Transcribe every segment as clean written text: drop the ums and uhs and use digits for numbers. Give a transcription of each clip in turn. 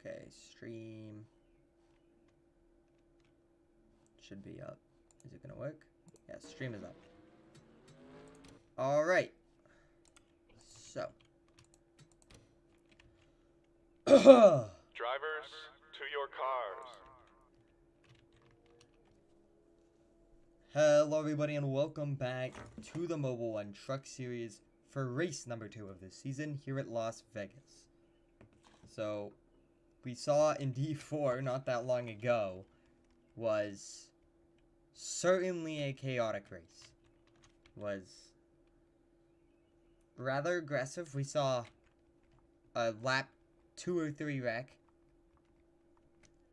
Okay, stream should be up. Is it gonna work? Yeah, stream is up. All right. So. Drivers, to your cars. Hello everybody and welcome back to the Mobile One Truck Series for race number 2 of this season here at Las Vegas. So, we saw in D4 not that long ago was certainly a chaotic race. Was rather aggressive. We saw a lap 2 or 3 wreck.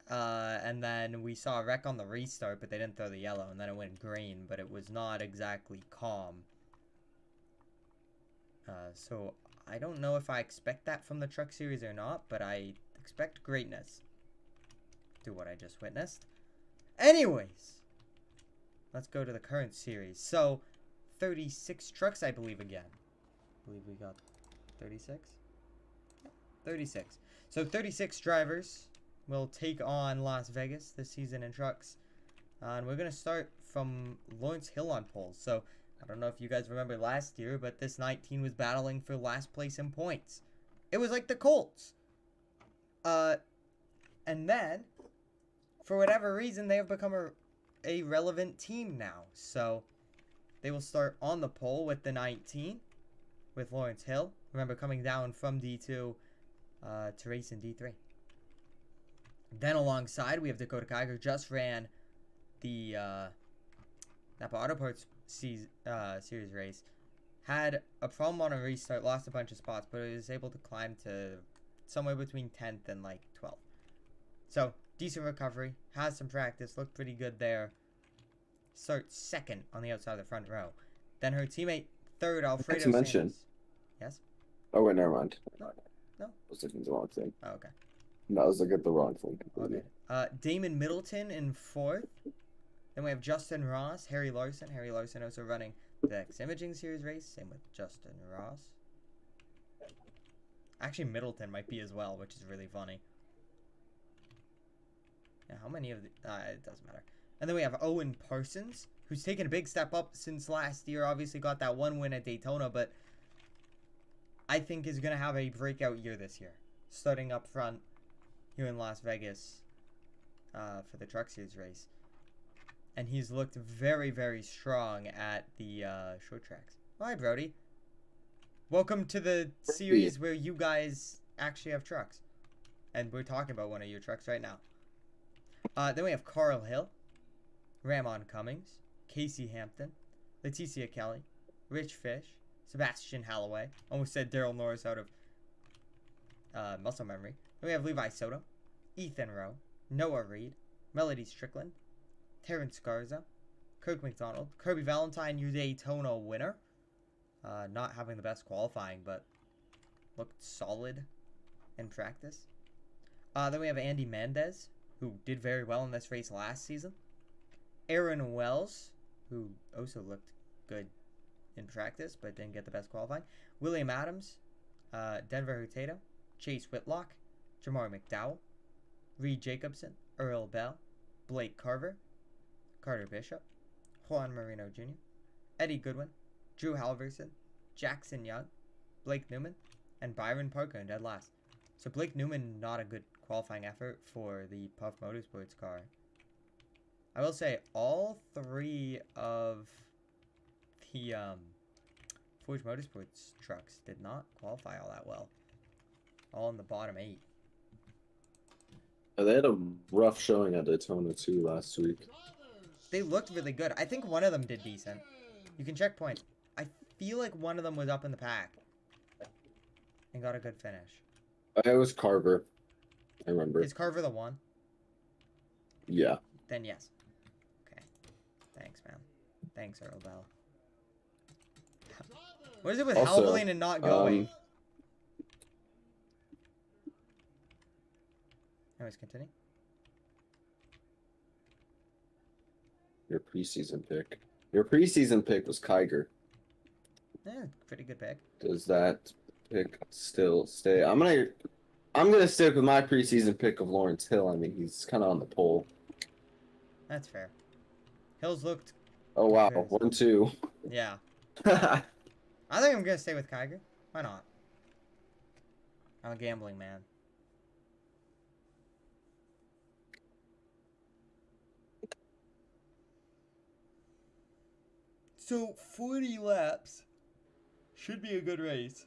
And then we saw a wreck on the restart, but they didn't throw the yellow, and then it went green, but it was not exactly calm. So I don't know if I expect that from the Truck Series or not, but I expect greatness through what I just witnessed. Anyways, let's go to the current series. So, 36 trucks, I believe, again. I believe we got 36? 36. So, 36 drivers will take on Las Vegas this season in trucks. And we're going to start from Lawrence Hill on pole. So, I don't know if you guys remember last year, but this 19 was battling for last place in points. It was like the Colts. And then, for whatever reason, they have become a relevant team now. So, they will start on the pole with the 19, with Lawrence Hill. Remember, coming down from D2 to race in D3. Then alongside, we have Dakota Kiger, just ran the Napa Auto Parts Series race. Had a problem on a restart, lost a bunch of spots, but was able to climb to somewhere between 10th and like 12th. So, decent recovery, has some practice, looked pretty good there. Starts second on the outside of the front row. Then her teammate, third, Alfredo to mention. Sanders. Yes? Oh, wait, never mind. No. I was looking at the wrong thing. Oh, okay. No, I was looking at the wrong thing completely. Okay. Damon Middleton in fourth. Then we have Justin Ross, Harry Larson. Harry Larson also running the X Imaging Series race. Same with Justin Ross. Actually, Middleton might be as well, which is really funny. Yeah, how many of the... it doesn't matter. And then we have Owen Parsons, who's taken a big step up since last year. Obviously got that one win at Daytona, but I think is going to have a breakout year this year. Starting up front here in Las Vegas for the Truck Series race. And he's looked very, very strong at the short tracks. Hi, Brody. Welcome to the series where you guys actually have trucks. And we're talking about one of your trucks right now. Then we have Carl Hill, Ramon Cummings, Casey Hampton, Leticia Kelly, Rich Fish, Sebastian Halloway. Almost said Daryl Norris out of muscle memory. Then we have Levi Soto, Ethan Rowe, Noah Reed, Melody Strickland, Terrence Garza, Kirk McDonald, Kirby Valentine, your Daytona winner. Not having the best qualifying, but looked solid in practice. Then we have Andy Mendez, who did very well in this race last season. Aaron Wells, who also looked good in practice, but didn't get the best qualifying. William Adams, Denver Hurtado, Chase Whitlock, Jamar McDowell, Reed Jacobson, Earl Bell, Blake Carver, Carter Bishop, Juan Marino Jr., Eddie Goodwin, Drew Halverson, Jackson Young, Blake Newman, and Byron Parker in dead last. So Blake Newman, not a good qualifying effort for the Puff Motorsports car. I will say all three of the Forge Motorsports trucks did not qualify all that well. All in the bottom 8. They had a rough showing at Daytona too last week. They looked really good. I think one of them did decent. You can check points. I feel like one of them was up in the pack and got a good finish. It was Carver. I remember. Is Carver the one? Yeah. Then yes. Okay. Thanks, man. Thanks, Earl Bell. What is it with Also, Halvoline and not going? Anyways, continue. Your preseason pick. Your preseason pick was Kiger. Yeah, pretty good pick. Does that pick still stay? I'm I'm gonna stick with my preseason pick of Lawrence Hill. I mean, he's kind of on the pole. That's fair. Hills looked. Oh wow, Good. 1-2. Yeah. I think I'm gonna stay with Kiger. Why not? I'm a gambling man. So 40 laps should be a good race.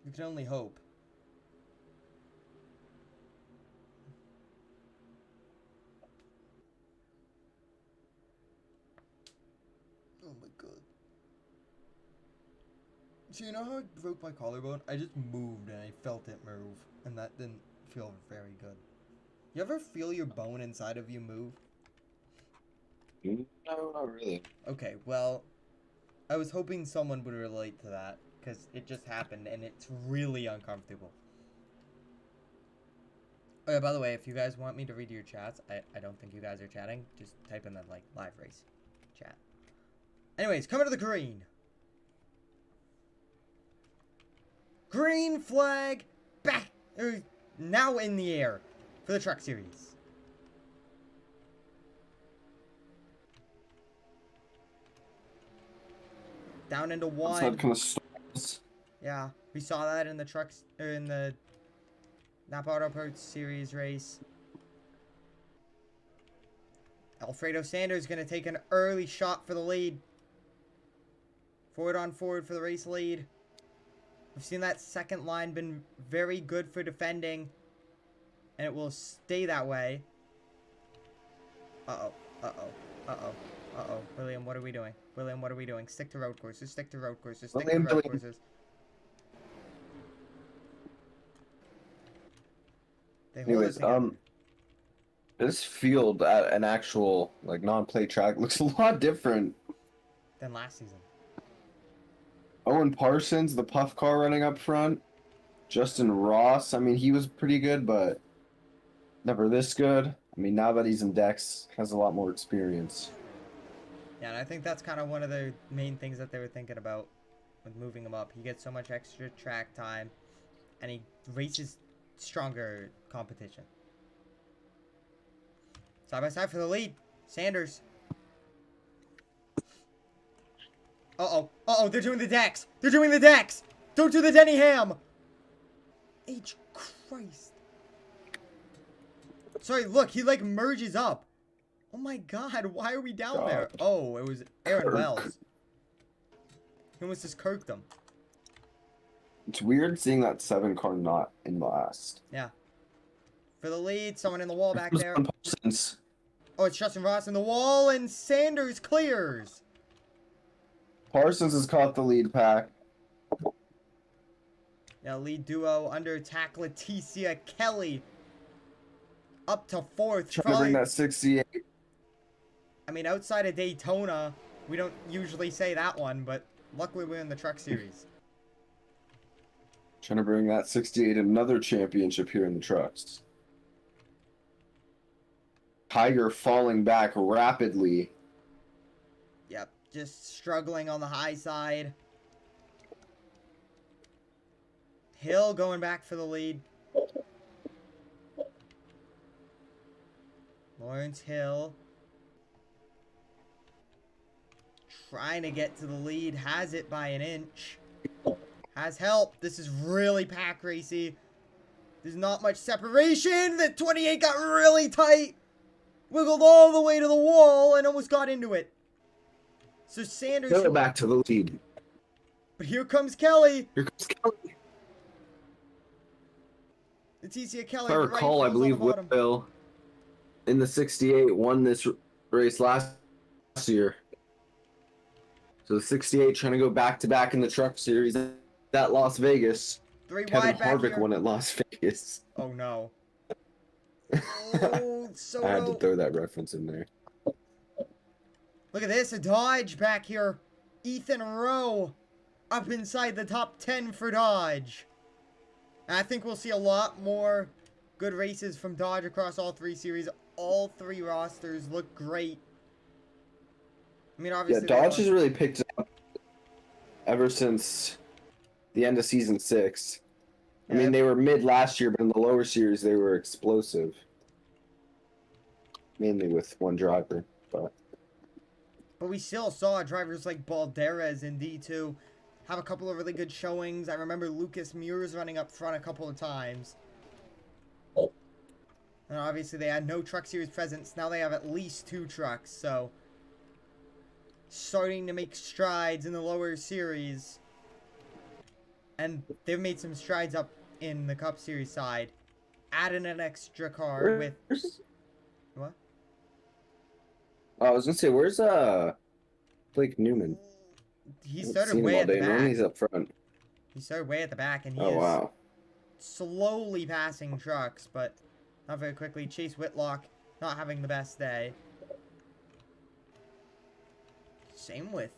You can only hope. Oh my god. So you know how I broke my collarbone? I just moved and I felt it move. And that didn't feel very good. You ever feel your bone inside of you move? No, not really. Okay, well, I was hoping someone would relate to that. Because it just happened and it's really uncomfortable. Oh yeah, by the way, if you guys want me to read your chats, I don't think you guys are chatting. Just type in the, like, live race chat. Anyways, coming to the green. Green flag back, now in the air for the truck series. Down into one. Outside kind of stalls. Yeah, we saw that in the trucks, or in the Napa Auto Parts Series race. Alfredo Sanders going to take an early shot for the lead. Forward on forward for the race lead. We've seen that second line been very good for defending. And it will stay that way. Uh-oh. Uh-oh. Uh-oh. Uh-oh. William, what are we doing? William, what are we doing? Stick to road courses. Stick to road courses. Stick to road courses. Anyways, this field at an actual, like, non-play track looks a lot different than last season. Owen Parsons, the puff car running up front. Justin Ross, I mean, he was pretty good, but never this good. I mean, now that he's in Dex, has a lot more experience. Yeah, and I think that's kind of one of the main things that they were thinking about with moving him up. He gets so much extra track time, and he races stronger competition. Side by side for the lead. Sanders. Uh-oh. Uh-oh, they're doing the Dex. They're doing the Dex. Don't do the Denny Ham. H. Christ. Sorry, look, he like merges up. Oh my god, why are we down there? Oh, it was Aaron Wells. He almost just kirked them. It's weird seeing that 7 car not in last. Yeah. For the lead, someone in the wall back there. Parsons. Oh, it's Justin Ross in the wall, and Sanders clears. Parsons has caught the lead pack. Yeah, lead duo under attack. Leticia Kelly up to 4th. Trying to bring that 68. I mean, outside of Daytona, we don't usually say that one, but luckily we're in the truck series. Trying to bring that 68 another championship here in the trucks. Tiger falling back rapidly. Yep, just struggling on the high side. Hill going back for the lead. Lawrence Hill trying to get to the lead. Has it by an inch. Has help. This is really pack racy. There's not much separation. The 28 got really tight. Wiggled all the way to the wall and almost got into it. So Sanders... Go back to the lead. But here comes Kelly. Here comes Kelly. Leticia Kelly. If I recall, I believe Will in the 68 won this race last year. So the 68 trying to go back-to-back in the truck series at Las Vegas. 3 Kevin wide back Harvick here. won at Las Vegas. Oh no. Oh, so I had to throw that reference in there. Look at this, a Dodge back here. Ethan Rowe up inside the top 10 for Dodge. And I think we'll see a lot more good races from Dodge across all 3 series. All 3 rosters look great. I mean, obviously... Yeah, Dodge has really picked up ever since the end of Season 6. I mean, they were mid last year, but in the lower series, they were explosive. Mainly with one driver, but we still saw drivers like Balderas in D2 have a couple of really good showings. I remember Lucas Muir's running up front a couple of times. And obviously they had no Truck Series presence. Now they have at least 2 trucks, so starting to make strides in the lower series. And they've made some strides up in the Cup Series side. Adding an extra car with... What? I was gonna say, where's Blake Newman? He started way at the back. Normally he's up front. He started way at the back, and he Oh, is wow. slowly passing trucks, but not very quickly. Chase Whitlock not having the best day. Same with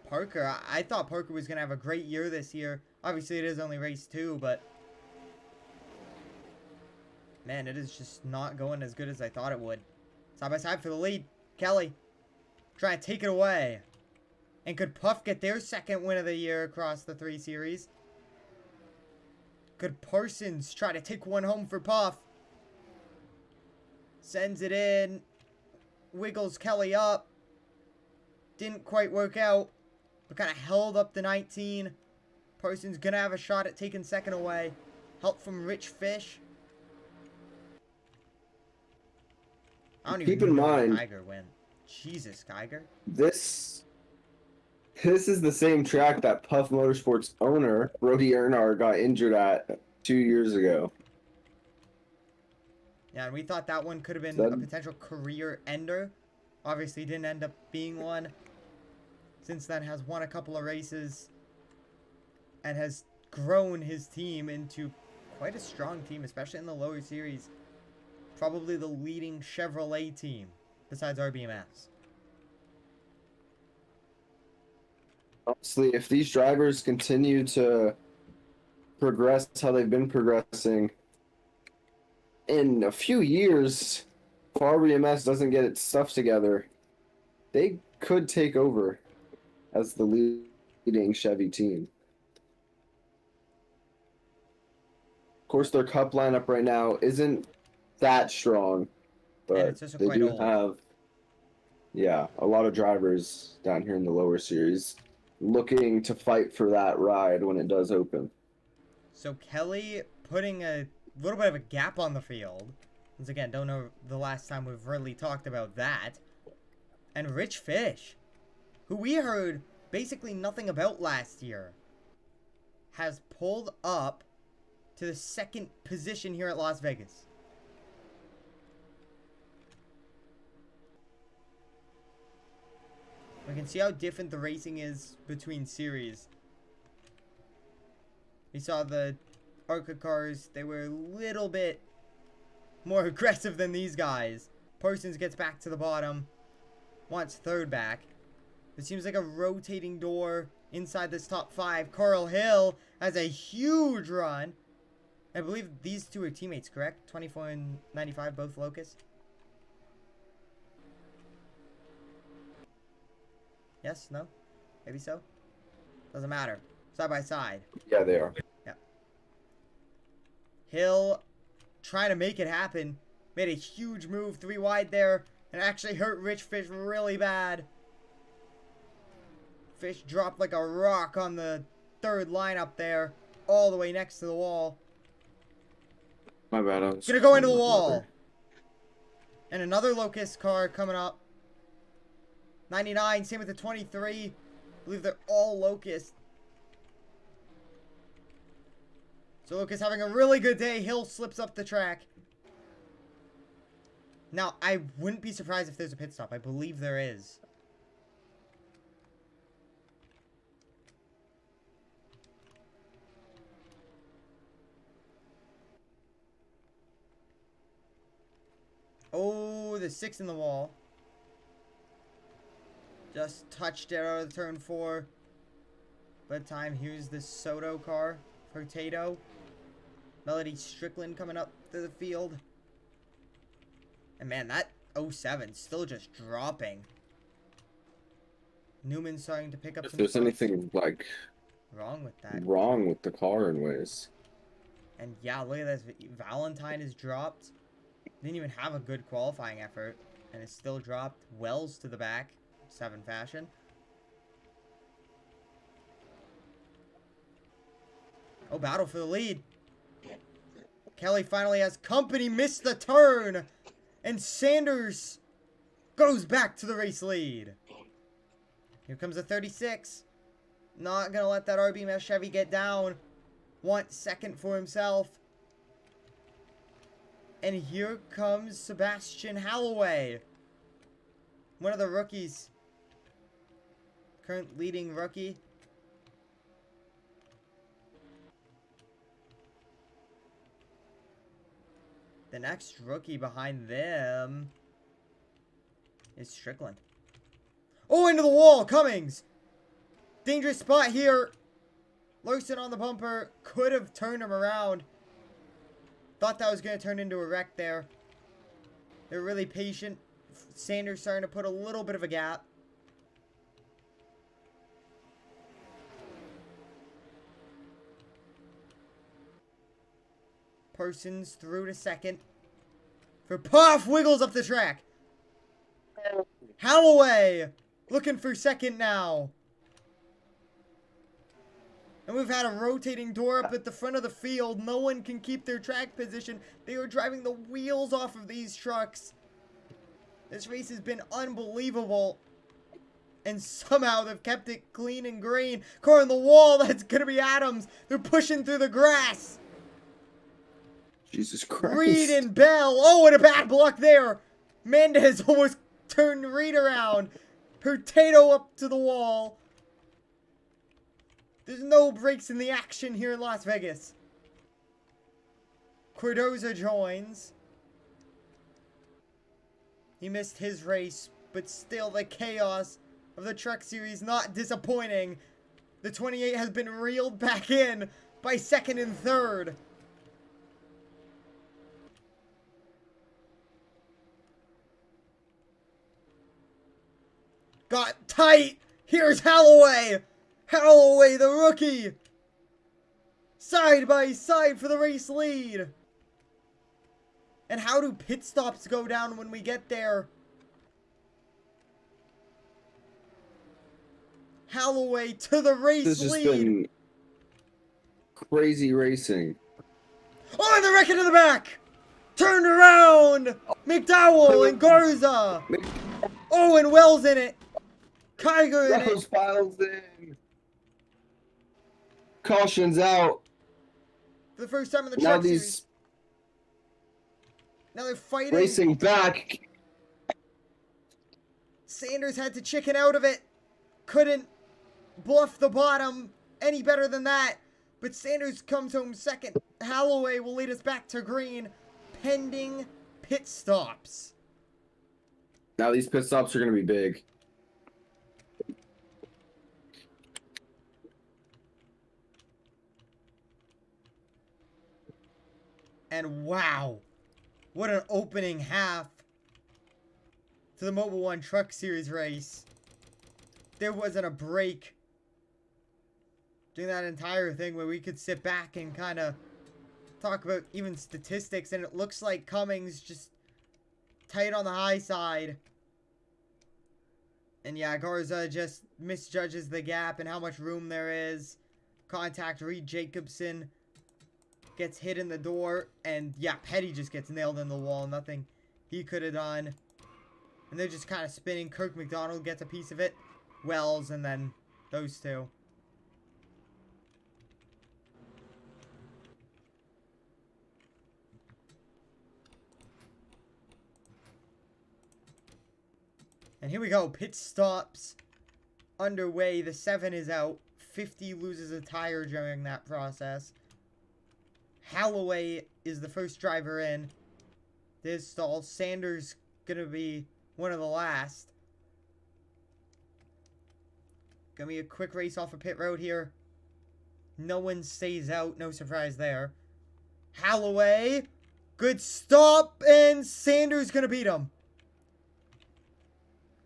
Parker. I thought Parker was going to have a great year this year. Obviously, it is only race 2, but man, it is just not going as good as I thought it would. Side by side for the lead. Kelly trying to take it away. And could Puff get their second win of the year across the 3 series? Could Parsons try to take one home for Puff? Sends it in. Wiggles Kelly up. Didn't quite work out. But kind of held up the 19. Parsons going to have a shot at taking second away. Help from Rich Fish. I don't even Keep in know mind, Geiger went. Jesus, Geiger. This is the same track that Puff Motorsports owner, Brody Earnhardt, got injured at 2 years ago. Yeah, and we thought that one could have been a potential career ender. Obviously, didn't end up being one. Since then, has won a couple of races. And has grown his team into quite a strong team, especially in the lower series. Probably the leading Chevrolet team, besides RBMS. Honestly, if these drivers continue to progress how they've been progressing, in a few years, if RBMS doesn't get its stuff together, they could take over as the leading Chevy team. Of course, their Cup lineup right now isn't that strong, but they do have, a lot of drivers down here in the lower series looking to fight for that ride when it does open. So Kelly putting a little bit of a gap on the field. Once again, don't know the last time we've really talked about that. And Rich Fish, who we heard basically nothing about last year, has pulled up to the 2nd position here at Las Vegas. We can see how different the racing is between series. We saw the ARCA cars, they were a little bit more aggressive than these guys. Parsons gets back to the bottom, wants 3rd back. It seems like a rotating door inside this top 5. Carl Hill has a huge run. I believe these 2 are teammates, correct? 24 and 95, both Locust. Yes? No? Maybe so? Doesn't matter. Side by side. Yeah, they are. Yeah. Hill trying to make it happen. Made a huge move 3 wide there. And actually hurt Rich Fish really bad. Fish dropped like a rock on the 3rd line up there. All the way next to the wall. My bad. I was gonna go into the wall. And another Locust car coming up. 99, same with the 23. I believe they're all Locust. So Locust having a really good day. Hill slips up the track. Now, I wouldn't be surprised if there's a pit stop. I believe there is. Oh, the 6 in the wall. Just touched it out of turn 4. But time, here's the Soto car for Tato. Melody Strickland coming up to the field. And man, that 07 still just dropping. Newman starting to pick up If some there's spots. anything like wrong with that. wrong with the car in ways. And yeah, look at this. Valentine is dropped. Didn't even have a good qualifying effort. And it's still dropped. Wells to the back. 7 fashion. Oh, battle for the lead. Kelly finally has company. Missed the turn. And Sanders goes back to the race lead. Here comes a 36. Not going to let that RBMS Chevy get down. Wants second for himself. And here comes Sebastian Halloway. One of the rookies. Current leading rookie. The next rookie behind them is Strickland. Oh, into the wall, Cummings. Dangerous spot here. Larson on the bumper. Could have turned him around. Thought that was going to turn into a wreck there. They're really patient. Sanders starting to put a little bit of a gap. Parsons through to second. For Puff, wiggles up the track. Halloway looking for second now. And we've had a rotating door up at the front of the field. No one can keep their track position. They are driving the wheels off of these trucks. This race has been unbelievable. And somehow they've kept it clean and green. Car on the wall, that's going to be Adams. They're pushing through the grass. Jesus Christ. Reed and Bell. Oh, and a bad block there. Mendez almost turned Reed around. Potato up to the wall. There's no breaks in the action here in Las Vegas. Cordoza joins. He missed his race, but still the chaos of the Truck Series not disappointing. The 28 has been reeled back in by second and third. Got tight. Here's Halloway. Halloway, the rookie. Side by side for the race lead. And how do pit stops go down when we get there? Halloway to the race This has lead. been crazy racing. Oh, and the wreck into the back. Turned around. McDowell and Garza. Oh, and Wells in it. Kiger in Rose it. piles in. Caution's out. For the first time in the Now Truck these Series. Now they're fighting. racing back. Sanders had to chicken out of it. Couldn't bluff the bottom any better than that. But Sanders comes home second. Halloway will lead us back to green. Pending pit stops. Now these pit stops are going to be big. And wow, what an opening half to the Mobil 1 Truck Series race. There wasn't a break during that entire thing where we could sit back and kind of talk about even statistics. And it looks like Cummings just tight on the high side. And yeah, Garza just misjudges the gap and how much room there is. Contact Reed Jacobson. Gets hit in the door, and yeah, Petty just gets nailed in the wall. Nothing he could have done. And they're just kind of spinning. Kirk McDonald gets a piece of it. Wells, and then those two. And here we go. Pit stops underway. The 7 is out. 50 loses a tire during that process. Halloway is the first driver in. This stall. Sanders gonna be one of the last. Gonna be a quick race off of pit road here. No one stays out. No surprise there. Halloway. Good stop. And Sanders gonna beat him.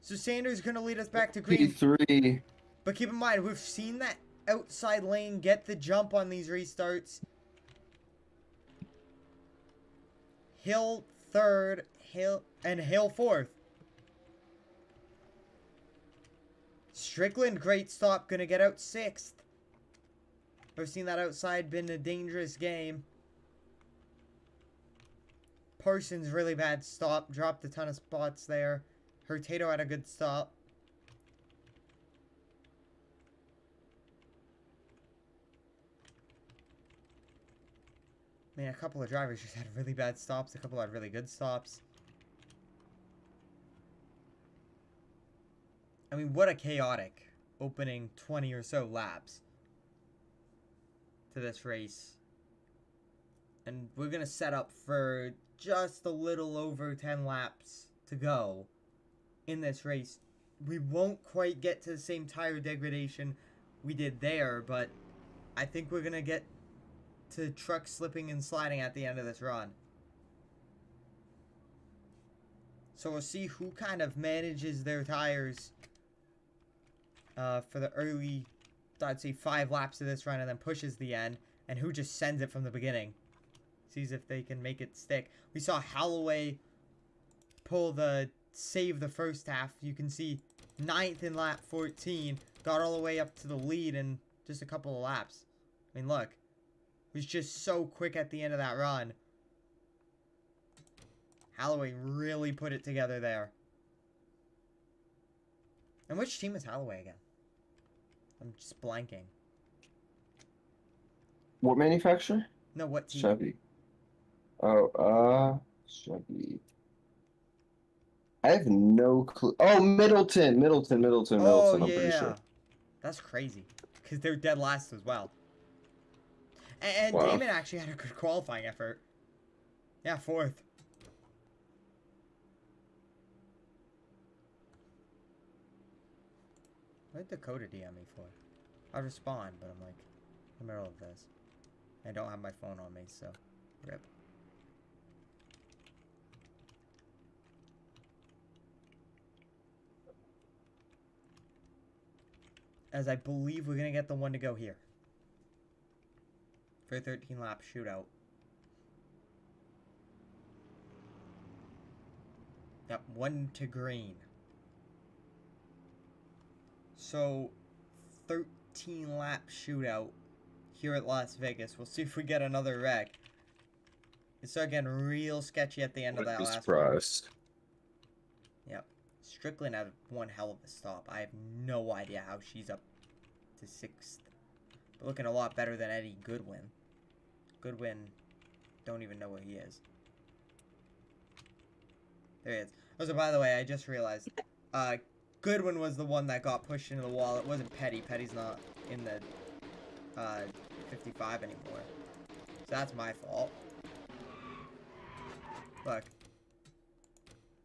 So Sanders gonna lead us back to green. P3. But keep in mind, we've seen that outside lane get the jump on these restarts. Hill third, Hill fourth. Strickland, great stop, gonna get out sixth. We've seen that outside been a dangerous game. Parsons, really bad stop, dropped a ton of spots there. Hurtado had a good stop. I mean, a couple of drivers just had really bad stops. A couple had really good stops. I mean, what a chaotic opening 20 or so laps to this race. And we're going to set up for just a little over 10 laps to go in this race. We won't quite get to the same tire degradation we did there, but I think we're going to get to truck slipping and sliding at the end of this run. So we'll see who kind of manages their tires for the early, I'd say 5 laps of this run and then pushes the end, and who just sends it from the beginning. Sees if they can make it stick. We saw Holloway save the first half. You can see 9th in lap 14, got all the way up to the lead in just a couple of laps. I mean, look. Was just so quick at the end of that run. Holloway really put it together there. And which team is Holloway again? I'm just blanking. What manufacturer? No, what team? Chevy. Oh, Chevy. I have no clue. Oh, Middleton. Oh, I'm pretty yeah. sure. That's crazy. Because they're dead last as well. And Wow. Damon actually had a good qualifying effort. Yeah, 4th. What did Dakota DM me for? I'll respond, but I'm like, in the middle of this. I don't have my phone on me, so rip. As I believe we're going to get the one to go here. For a 13-lap shootout. Yep, 1 to green. So, 13-lap shootout here at Las Vegas. We'll see if we get another wreck. It started getting real sketchy at the end of that last one. Surprised. Yep. Strickland had one hell of a stop. I have no idea how she's up to 6th. But looking a lot better than Eddie Goodwin. Goodwin, don't even know where he is. There he is. Oh, so by the way, I just realized, Goodwin was the one that got pushed into the wall. It wasn't Petty. Petty's not in the 55 anymore. So that's my fault. Look.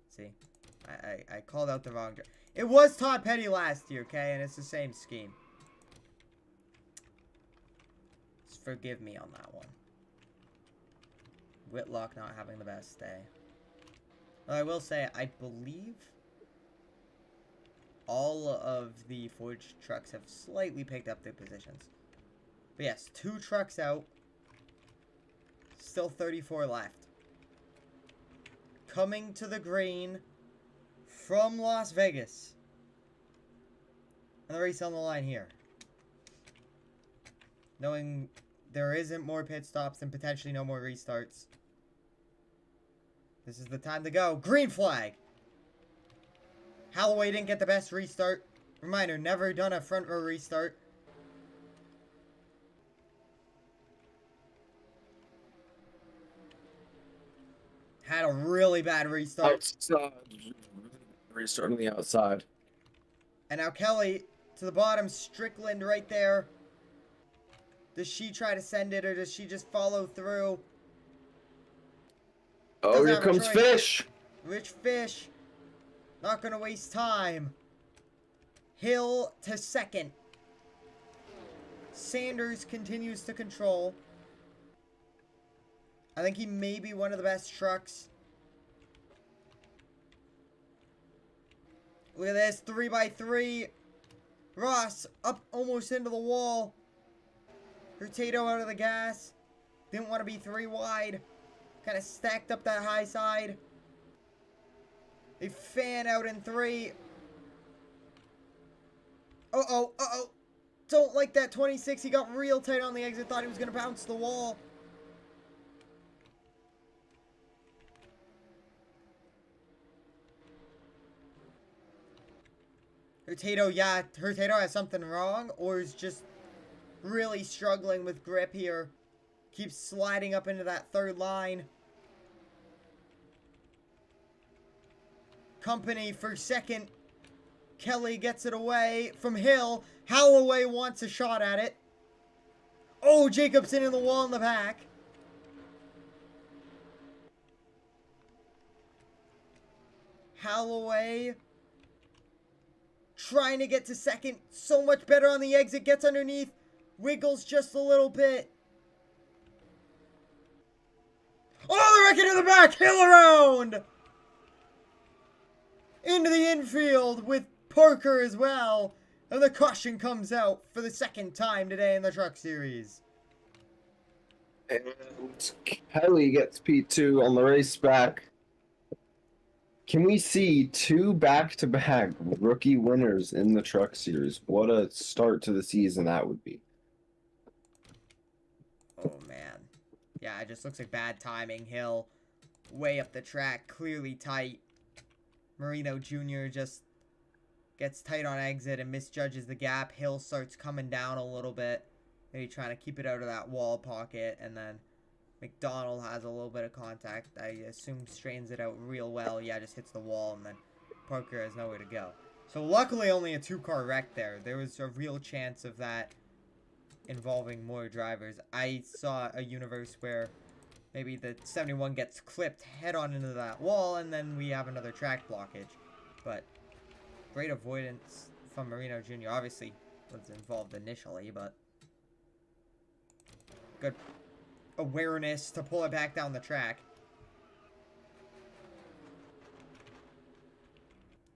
See? I called out the wrong... It was Todd Petty last year, okay? And it's the same scheme. Just forgive me on that one. Whitlock not having the best day. Well, I will say, I believe all of the forged trucks have slightly picked up their positions. But yes, 2 trucks out. Still 34 left. Coming to the green from Las Vegas. And the race on the line here. Knowing there isn't more pit stops and potentially no more restarts. This is the time to go. Green flag! Holloway didn't get the best restart. Reminder, never done a front row restart. Had a really bad restart. Restart on the outside. And now Kelly to the bottom. Strickland right there. Does she try to send it or does she just follow through? Oh, here comes Fish. Rich Fish. Not going to waste time. Hill to 2nd. Sanders continues to control. I think he may be one of the best trucks. Look at this. 3x3. Ross up almost into the wall. Hurtado out of the gas. Didn't want to be 3 wide. Kind of stacked up that high side. They fan out in 3. Uh-oh, uh-oh. Don't like that 26. He got real tight on the exit. Thought he was going to bounce the wall. Hurtado, yeah, Hurtado has something wrong, or is just really struggling with grip here. Keeps sliding up into that 3rd line. Company for 2nd. Kelly gets it away from Hill. Holloway wants a shot at it. Oh, Jacobson in the wall in the back. Holloway trying to get to 2nd. So much better on the exit. Gets underneath. Wiggles just a little bit. Oh, the wreck in the back. Hill around. Into the infield with Parker as well. And the caution comes out for the 2nd time today in the Truck Series. And Kelly gets P2 on the race back. Can we see 2 back-to-back rookie winners in the Truck Series? What a start to the season that would be. Oh, man. Yeah, it just looks like bad timing. Hill way up the track, clearly tight. Marino Jr. just gets tight on exit and misjudges the gap. Hill starts coming down a little bit. Maybe trying to keep it out of that wall pocket. And then McDonald has a little bit of contact. I assume strains it out real well. Yeah, just hits the wall. And then Parker has nowhere to go. So luckily only a 2-car wreck there. There was a real chance of that involving more drivers. I saw a universe where maybe the 71 gets clipped head on into that wall. And then we have another track blockage. But great avoidance from Marino Jr. Obviously was involved initially, but good awareness to pull it back down the track.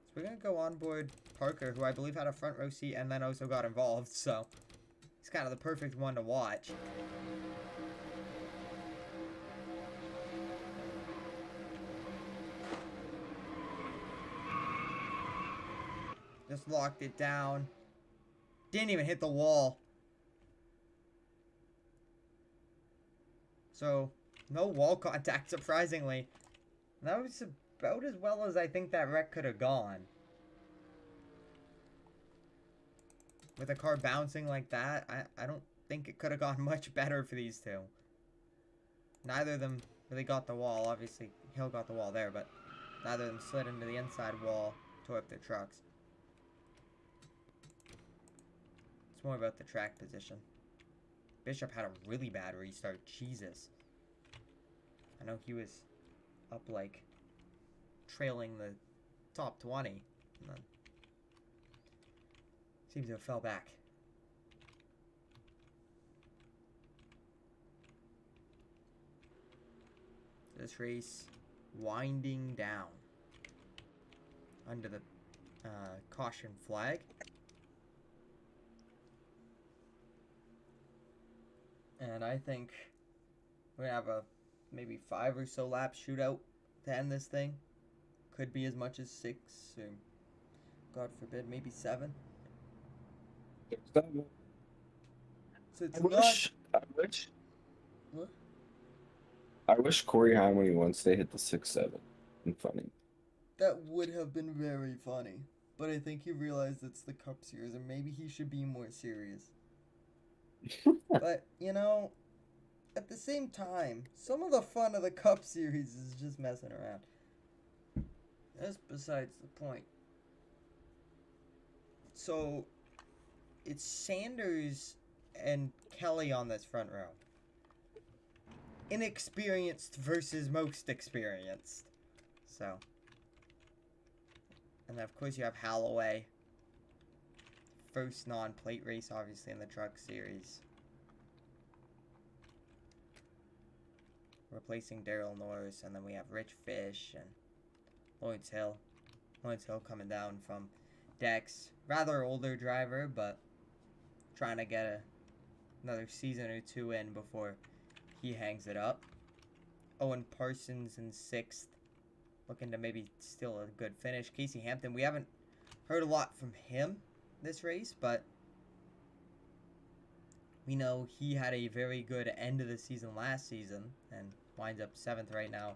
So we're going to go on board Parker, who I believe had a front row seat and then also got involved, so he's kind of the perfect one to watch. Just locked it down. Didn't even hit the wall. So, no wall contact, surprisingly. That was about as well as I think that wreck could have gone. With a car bouncing like that, I don't think it could have gone much better for these two. Neither of them really got the wall. Obviously, Hill got the wall there, but neither of them slid into the inside wall, tore up their trucks. It's more about the track position. Bishop had a really bad restart. Jesus. I know he was up, like, trailing the top 20. And then seems to have fell back. This race winding down under the caution flag. And I think we're going to have a maybe 5 or so lap shootout to end this thing. Could be as much as 6 or, God forbid, maybe 7. So it's I wish Corey Highway once they hit the 6-7. And funny. That would have been very funny. But I think he realized it's the Cup Series and maybe he should be more serious. But, you know, at the same time, some of the fun of the Cup Series is just messing around. That's besides the point. So, it's Sanders and Kelly on this front row. Inexperienced versus most experienced. So. And then, of course, you have Holloway. First non-plate race, obviously, in the Truck Series. Replacing Daryl Norris. And then we have Rich Fish and Lawrence Hill. Lawrence Hill coming down from Dex. Rather older driver, but trying to get another season or 2 in before he hangs it up. Owen Parsons in 6th. Looking to maybe steal a good finish. Casey Hampton, we haven't heard a lot from him this race, but we know he had a very good end of the season last season and winds up 7th right now.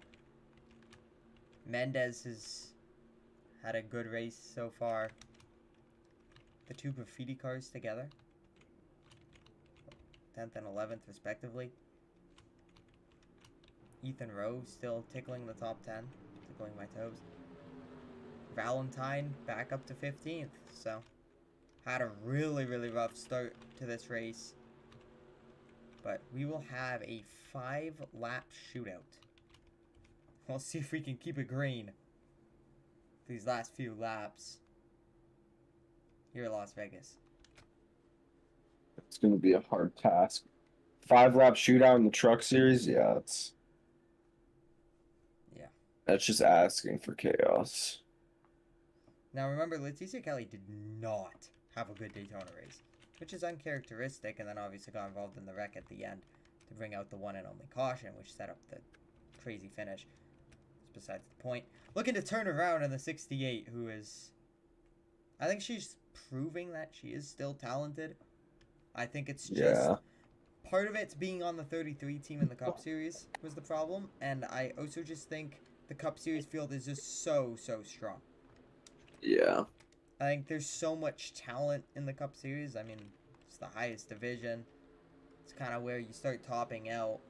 Mendez has had a good race so far. The two graffiti cars together. 10th and 11th respectively. Ethan Rowe still tickling the top 10. Tickling my toes. Valentine back up to 15th. So, had a really, really rough start to this race. But we will have a 5-lap shootout. We'll see if we can keep it green these last few laps here at Las Vegas. It's going to be a hard task. 5-lap shootout in the truck series? Yeah, that's just asking for chaos. Now remember, Leticia Kelly did not have a good Daytona race, which is uncharacteristic, and then obviously got involved in the wreck at the end to bring out the one and only caution, which set up the crazy finish. It's besides the point. Looking to turn around in the 68, who is... I think she's proving that she is still talented. I think it's just... Part of it's being on the 33 team in the Cup Series was the problem, and I also just think the Cup Series field is just so strong. Yeah. I think there's so much talent in the Cup Series. I mean, it's the highest division. It's kind of where you start topping out.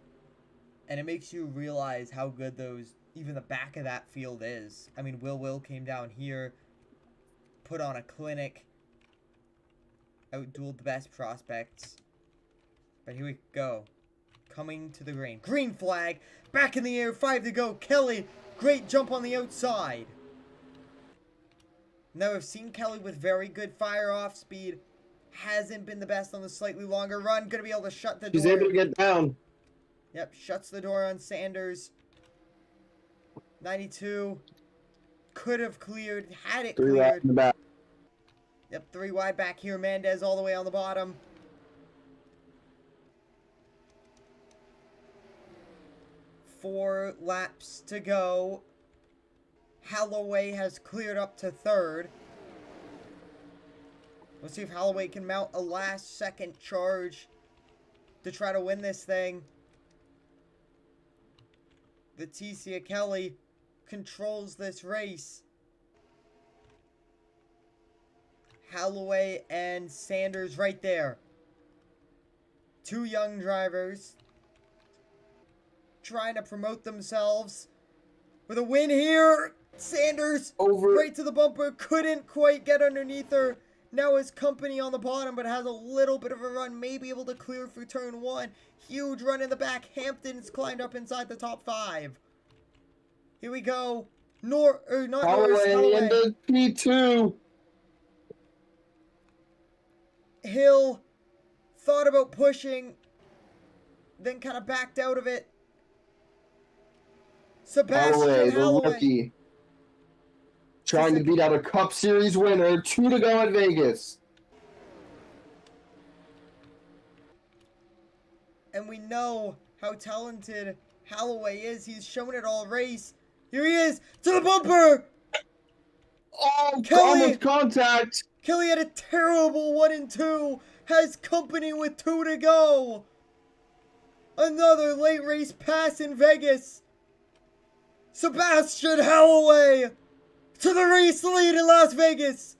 And it makes you realize how good those, even the back of that field is. I mean, Will came down here, put on a clinic, outdueled the best prospects. But here we go. Coming to the green. Green flag. Back in the air. 5 to go. Kelly. Great jump on the outside. Now, we've seen Kelly with very good fire-off speed. Hasn't been the best on the slightly longer run. Going to be able to shut the door. She's able to get down. Yep, shuts the door on Sanders. 92. Could have cleared. Had it 3 cleared. right in the back. Yep, 3 wide back here. Mendez all the way on the bottom. Four laps to go. Holloway has cleared up to 3rd. Let's see if Holloway can mount a last-second charge to try to win this thing. Leticia Kelly controls this race. Holloway and Sanders right there. 2 young drivers trying to promote themselves with a win here. Sanders Over. right to the bumper. Couldn't quite get underneath her. Now his company on the bottom, but has a little bit of a run. May be able to clear through turn 1. Huge run in the back. Hampton's climbed up inside the top 5. Here we go. Not Norris. Holloway into P2. Hill thought about pushing, then kind of backed out of it. Sebastian The Holloway. rookie. Trying to beat out a Cup Series winner. 2 to go at Vegas. And we know how talented Holloway is. He's shown it all race. Here he is. To the bumper. Oh, Kelly. almost contact. Kelly had a terrible 1 and 2. Has company with 2 to go. Another late race pass in Vegas. Sebastian Holloway to the race lead in Las Vegas.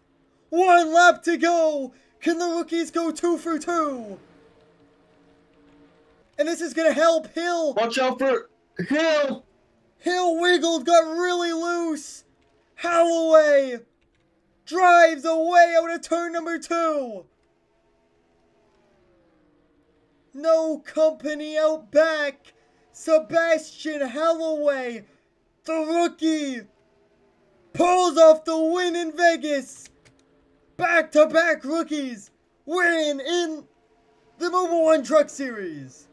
1 lap to go. Can the rookies go 2 for 2? And this is going to help Hill. Watch out for Hill. Hill wiggled, got really loose. Holloway drives away out of turn number 2. No company out back. Sebastian Holloway, the rookie, pulls off the win in Vegas. Back-to-back rookies win in the Mobile One Truck Series.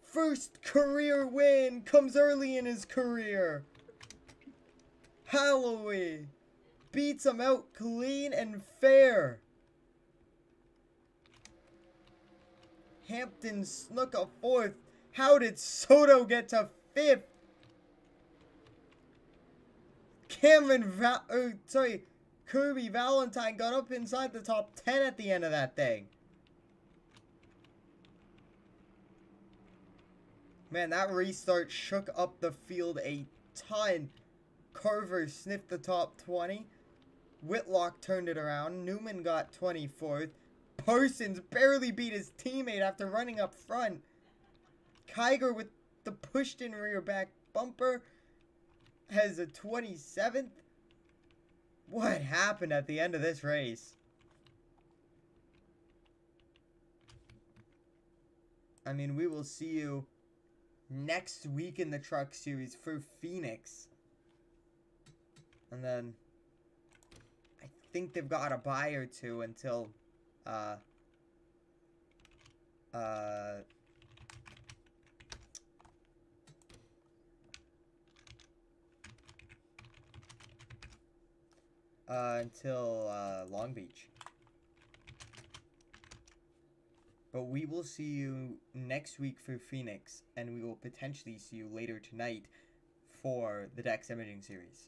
First career win comes early in his career. Holloway beats him out clean and fair. Hampton snuck a 4th. How did Soto get to 5th? Kirby Valentine got up inside the top 10 at the end of that thing. Man, that restart shook up the field a ton. Carver sniffed the top 20. Whitlock turned it around. Newman got 24th. Parsons barely beat his teammate after running up front. Kiger with the pushed-in rear back bumper has a 27th. What happened at the end of this race? I mean, we will see you next week in the Truck Series for Phoenix. And then I think they've got a bye or two until Long Beach. But we will see you next week for Phoenix, and we will potentially see you later tonight for the Dex Imaging Series.